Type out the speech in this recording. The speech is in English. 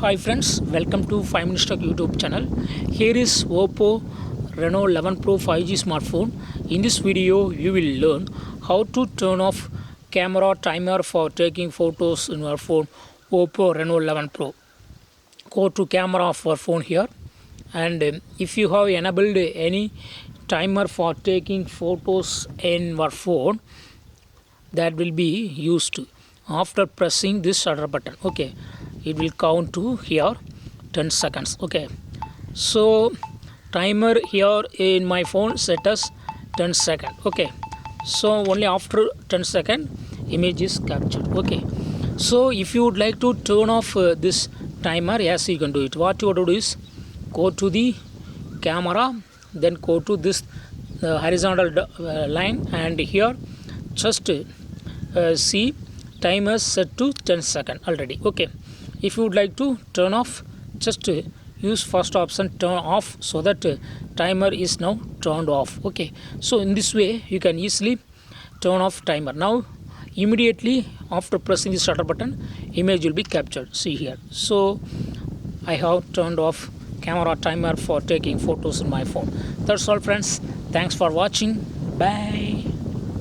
Hi friends, welcome to 5 Minutes Talk YouTube channel. Here is Oppo Reno 11 Pro 5G smartphone. In this video, you will learn how to turn off camera timer for taking photos in your phone Oppo Reno 11 Pro. Go to camera of your phone here, and if you have enabled any timer for taking photos in your phone, that will be used after pressing this shutter button. Okay, it will count to here 10 seconds. Okay, so timer here in my phone set as 10 second. Okay, so only after 10 second image is captured. Okay, so if you would like to turn off this timer, yes, you can do it. What you have to do is go to the camera, then go to this horizontal line, and here just see timer set to 10 seconds already. Okay, if you would like to turn off, just use first option, turn off, so that timer is now turned off. Okay, so in this way you can easily turn off timer. Now immediately after pressing the shutter button, image will be captured. See here. So I have turned off camera timer for taking photos in my phone. That's all friends. Thanks for watching. Bye.